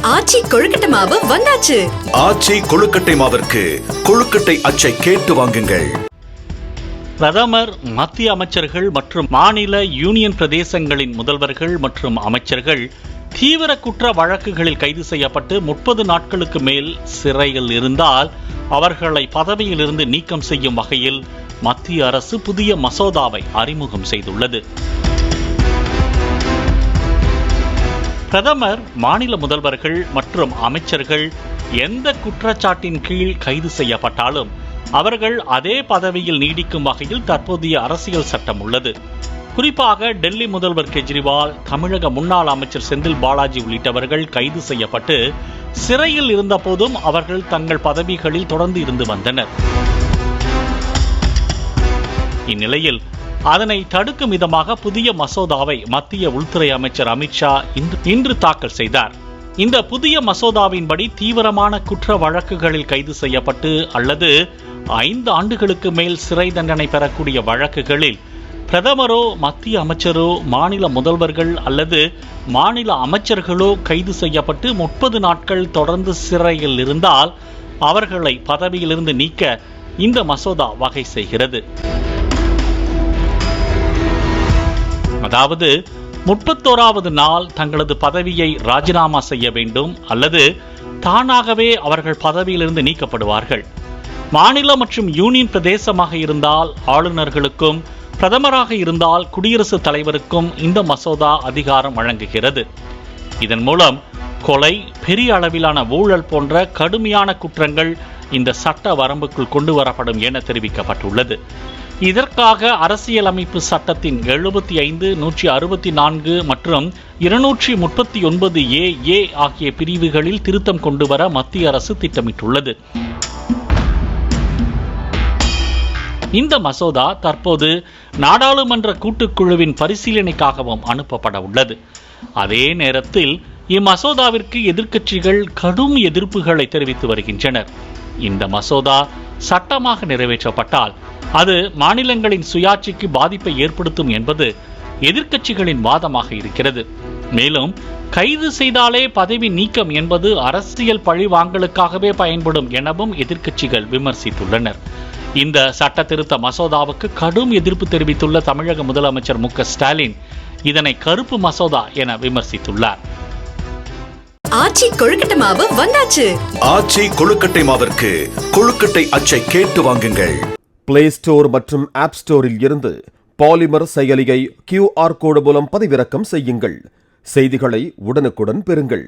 ஆச்சி கொழுக்கட்டை மாவு வந்தாச்சு. ஆச்சி கொழுக்கட்டை மாவிற்கு கொழுக்கட்டை அச்சை கேட்டு வாங்குங்கள். பிரதமர், மத்திய அமைச்சர்கள் மற்றும் மாநில யூனியன் பிரதேசங்களின் முதல்வர்கள் மற்றும் அமைச்சர்கள் தீவிர குற்ற வழக்குகளில் கைது செய்யப்பட்டு 30 நாட்களுக்கு மேல் சிறையில் இருந்தால் அவர்களை பதவியிலிருந்து நீக்கம் செய்யும் வகையில் மத்திய அரசு புதிய மசோதாவை அறிமுகம் செய்துள்ளது. பிரதமர், மாநில முதல்வர்கள் மற்றும் அமைச்சர்கள் எந்த குற்றச்சாட்டின் கீழ் கைது செய்யப்பட்டாலும் அவர்கள் அதே பதவியில் நீடிக்கும் வகையில் தற்போதைய அரசியல் சட்டம் உள்ளது. குறிப்பாக டெல்லி முதல்வர் கெஜ்ரிவால், தமிழக முன்னாள் அமைச்சர் செந்தில் பாலாஜி உள்ளிட்டவர்கள் கைது செய்யப்பட்டு சிறையில் இருந்த போதும் அவர்கள் தங்கள் பதவிகளில் தொடர்ந்து இருந்து வந்தனர். இந்நிலையில் அதனை தடுக்கும் விதமாக புதிய மசோதாவை மத்திய உள்துறை அமைச்சர் அமித்ஷா இன்று தாக்கல் செய்தார். இந்த புதிய மசோதாவின்படி தீவிரமான குற்ற வழக்குகளில் கைது செய்யப்பட்டு அல்லது 5 ஆண்டுகளுக்கு மேல் சிறை தண்டனை பெறக்கூடிய வழக்குகளில் பிரதமரோ, மத்திய அமைச்சரோ, மாநில முதல்வர்கள் அல்லது மாநில அமைச்சர்களோ கைது செய்யப்பட்டு 30 நாட்கள் தொடர்ந்து சிறையில் இருந்தால் அவர்களை பதவியிலிருந்து நீக்க இந்த மசோதா வகை செய்கிறது. அதாவது 31வது நாள் தங்களது பதவியை ராஜினாமா செய்ய வேண்டும் அல்லது தானாகவே அவர்கள் பதவியிலிருந்து நீக்கப்படுவார்கள். மாநில மற்றும் யூனியன் பிரதேசமாக இருந்தால் ஆளுநர்களுக்கும், பிரதமராக இருந்தால் குடியரசுத் தலைவருக்கும் இந்த மசோதா அதிகாரம் வழங்குகிறது. இதன் மூலம் கொலை, பெரிய அளவிலான ஊழல் போன்ற கடுமையான குற்றங்கள் இந்த சட்ட வரம்புக்குள் கொண்டு வரப்படும் என தெரிவிக்கப்பட்டுள்ளது. இதற்காக அரசியலமைப்பு சட்டத்தின் 75, 164 மற்றும் 239A ஆகிய பிரிவுகளில் திருத்தம் கொண்டுவர மத்திய அரசு திட்டமிட்டுள்ளது. இந்த மசோதா தற்போது நாடாளுமன்ற கூட்டுக்குழுவின் பரிசீலனைக்காகவும் அனுப்பப்பட உள்ளது. அதே நேரத்தில் இம்மசோதாவிற்கு எதிர்க்கட்சிகள் கடும் எதிர்ப்புகளை தெரிவித்து வருகின்றனர். இந்த மசோதா சட்டமாக நிறைவேற்றப்பட்டால் அது மாநிலங்களின் சுயாட்சிக்கு பாதிப்பை ஏற்படுத்தும் என்பது எதிர்க்கட்சிகளின் வாதமாக இருக்கிறது. மேலும் கைது செய்தாலே பதவி நீக்கம் என்பது அரசியல் பழிவாங்கலுக்காகவே பயன்படும் எனவும் எதிர்க்கட்சிகள் விமர்சித்துள்ளனர். இந்த சட்ட திருத்த மசோதாவுக்கு கடும் எதிர்ப்பு தெரிவித்துள்ள தமிழக முதலமைச்சர் மு.க. ஸ்டாலின் இதனை கருப்பு மசோதா என விமர்சித்துள்ளார். ஆச்சி கொழுக்கட்டை மாவு வந்தாச்சு. ஆச்சி கொழுக்கட்டை மாவிற்கு கொழுக்கட்டை அச்சை கேட்டு வாங்குங்கள். பிளே ஸ்டோர் மற்றும் ஆப் ஸ்டோரில் இருந்து பாலிமர் செயலியை QR கோடு மூலம் பதிவிறக்கம் செய்யுங்கள். செய்திகளை உடனுக்குடன் பெறுங்கள்.